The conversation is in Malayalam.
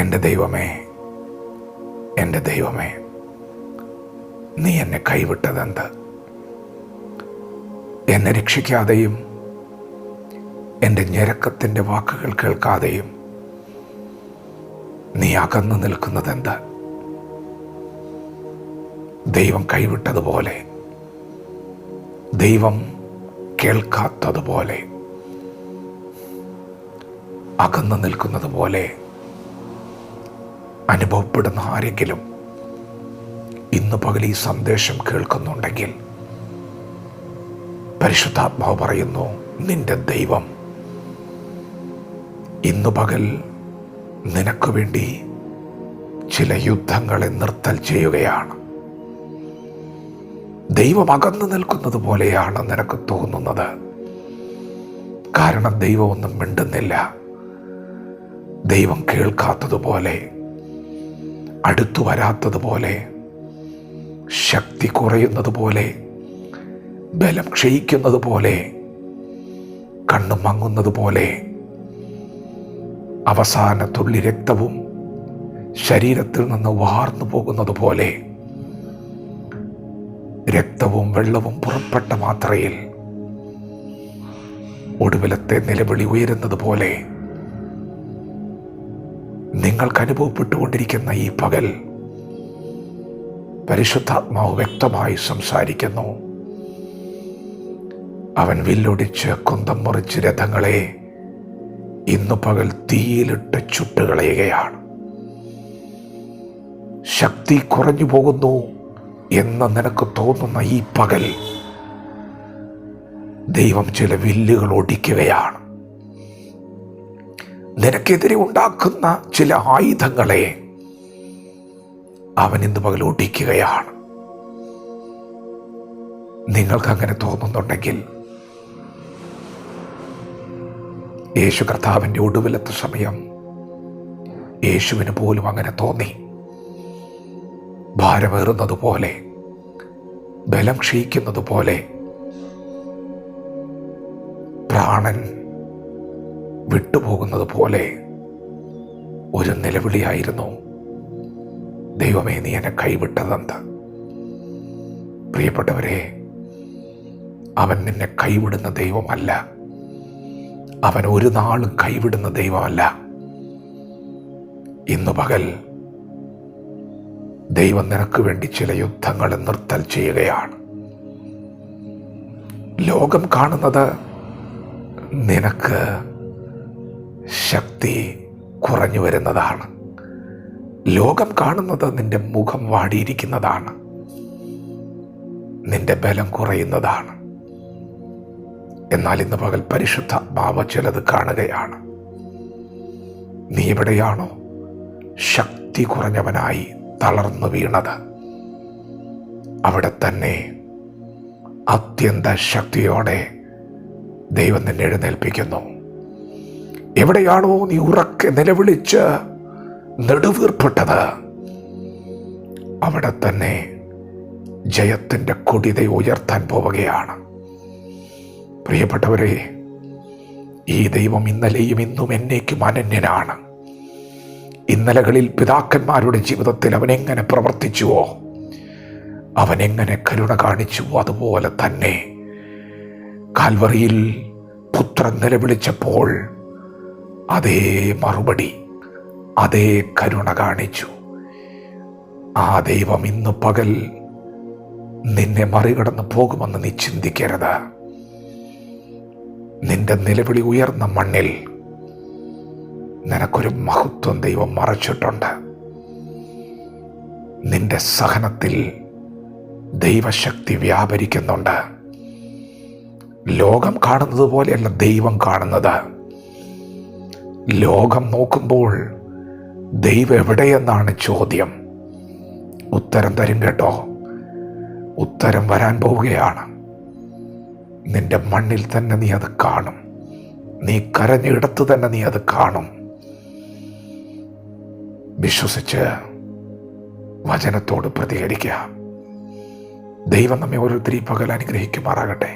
എൻ്റെ ദൈവമേ, എൻ്റെ ദൈവമേ, നീ എന്നെ കൈവിട്ടതെന്ത്? എന്നെ രക്ഷിക്കാതെയും എൻ്റെ ഞരക്കത്തിൻ്റെ വാക്കുകൾ കേൾക്കാതെയും നീ അകന്നു നിൽക്കുന്നതെന്ത്? ദൈവം കൈവിട്ടതുപോലെ, ദൈവം കേൾക്കാത്തതുപോലെ, അകന്നു നിൽക്കുന്നത് പോലെ അനുഭവപ്പെടുന്ന ആരെങ്കിലും ഇന്ന് പകൽ ഈ സന്ദേശം കേൾക്കുന്നുണ്ടെങ്കിൽ, പരിശുദ്ധാത്മാവ് പറയുന്നു, നിന്റെ ദൈവം ഇന്നു പകൽ നിനക്ക് വേണ്ടി ചില യുദ്ധങ്ങളെ നിർത്തൽ ചെയ്യുകയാണ്. ദൈവം അകന്നു നിൽക്കുന്നത് പോലെയാണ് നിനക്ക് തോന്നുന്നത്. കാരണം ദൈവം ഒന്നും മിണ്ടുന്നില്ല. ദൈവം കേൾക്കാത്തതുപോലെ, അടുത്തു വരാത്തതുപോലെ, ശക്തി കുറയുന്നത് പോലെ, ബലം ക്ഷയിക്കുന്നത് പോലെ, കണ്ണു മങ്ങുന്നത് പോലെ, അവസാന തുള്ളി രക്തവും ശരീരത്തിൽ നിന്ന് വാർന്നു പോകുന്നത് പോലെ, രക്തവും വെള്ളവും പുറപ്പെട്ട മാത്രയിൽ ഒടുവിലത്തെ നിലവിളി ഉയരുന്നത് പോലെ നിങ്ങൾക്ക് അനുഭവപ്പെട്ടുകൊണ്ടിരിക്കുന്ന ഈ പകൽ പരിശുദ്ധാത്മാവ് വ്യക്തമായി സംസാരിക്കുന്നു. അവൻ വില്ലൊടിച്ച് കുന്തം മുറിച്ച് രഥങ്ങളെ ഇന്നു പകൽ തീയിലിട്ട് ചുട്ടുകളയുകയാണ്. ശക്തി കുറഞ്ഞു പോകുന്നു എന്ന് നിനക്ക് തോന്നുന്ന ഈ പകൽ ദൈവം ചില വില്ലുകൾ ഒടിക്കുകയാണ്. നിനക്കെതിരെ ഉണ്ടാക്കുന്ന ചില ആയുധങ്ങളെ അവൻ ഇന്ന് പകൽ ഒടിക്കുകയാണ്. നിങ്ങൾക്ക് അങ്ങനെ തോന്നുന്നുണ്ടെങ്കിൽ, യേശു കർത്താവിൻ്റെ ഒടുവിലത്തെ സമയം യേശുവിന് പോലും അങ്ങനെ തോന്നി. ഭാരമേറുന്നത് പോലെ, ബലം ക്ഷയിക്കുന്നത് പോലെ, പ്രാണൻ വിട്ടുപോകുന്നത് പോലെ ഒരു നിലവിളിയായിരുന്നു, ദൈവമേ, നീ എന്നെ കൈവിട്ടതെന്ത്? പ്രിയപ്പെട്ടവരെ, അവൻ നിന്നെ കൈവിടുന്ന ദൈവമല്ല. അവൻ ഒരു നാളും കൈവിടുന്ന ദൈവമല്ല. ഇന്നു പകൽ ദൈവം നിനക്ക് വേണ്ടി ചില യുദ്ധങ്ങൾ നിർത്തൽ ചെയ്യുകയാണ്. ലോകം കാണുന്നത് നിനക്ക് ശക്തി കുറഞ്ഞു വരുന്നതാണ്. ലോകം കാണുന്നത് നിന്റെ മുഖം വാടിയിരിക്കുന്നതാണ്, നിന്റെ ബലം കുറയുന്നതാണ്. എന്നാൽ ഇന്ന് പകൽ പരിശുദ്ധാത്മാവ് ചിലത് കാണുകയാണ്. നീ എവിടെയാണോ ശക്തി കുറഞ്ഞവനായി തളർന്നു വീണത്, അവിടെ തന്നെ അത്യന്ത ശക്തിയോടെ ദൈവം നിന്നെ എഴുന്നേൽപ്പിക്കുന്നു. എവിടെയാണോ നീ ഉറക്കെ നിലവിളിച്ച് നെടുവീർപ്പെട്ടത്, അവിടെ തന്നെ ജയത്തിൻ്റെ കൊടിത ഉയർത്താൻ പോവുകയാണ്. പ്രിയപ്പെട്ടവരെ, ഈ ദൈവം ഇന്നലെയും ഇന്നും എന്നേക്കും അനന്യനാണ്. ഇന്നലകളിൽ പിതാക്കന്മാരുടെ ജീവിതത്തിൽ അവൻ എങ്ങനെ പ്രവർത്തിച്ചുവോ, അവൻ എങ്ങനെ കരുണ കാണിച്ചുവോ, അതുപോലെ തന്നെ കാൽവറിയിൽ പുത്രൻ നിലവിളിച്ചപ്പോൾ അതേ മറുപടി, അതേ കരുണ കാണിച്ചു. ആ ദൈവം ഇന്ന് പകൽ നിന്നെ മറികടന്ന് പോകുമെന്ന് നീ ചിന്തിക്കരുത്. നിന്റെ നിലവിളി ഉയർന്ന മണ്ണിൽ നിനക്കൊരു മഹത്വം ദൈവം മറച്ചിട്ടുണ്ട്. നിന്റെ സഹനത്തിൽ ദൈവശക്തി വ്യാപരിക്കുന്നുണ്ട്. ലോകം കാണുന്നത് പോലെയല്ല ദൈവം കാണുന്നത്. ലോകം നോക്കുമ്പോൾ ദൈവം എവിടെയെന്നാണ് ചോദ്യം. ഉത്തരം തരും കേട്ടോ. ഉത്തരം വരാൻ പോവുകയാണ്. നിന്റെ മണ്ണിൽ തന്നെ നീ അത് കാണും. നീ കരഞ്ഞിടത്ത് തന്നെ നീ അത് കാണും. വിശ്വസിച്ച് വചനത്തോട് പ്രതികരിക്കുക. ദൈവം നമ്മെ ഓരോരുത്തരെയും പകൽ അനുഗ്രഹിക്കുമാറാകട്ടെ.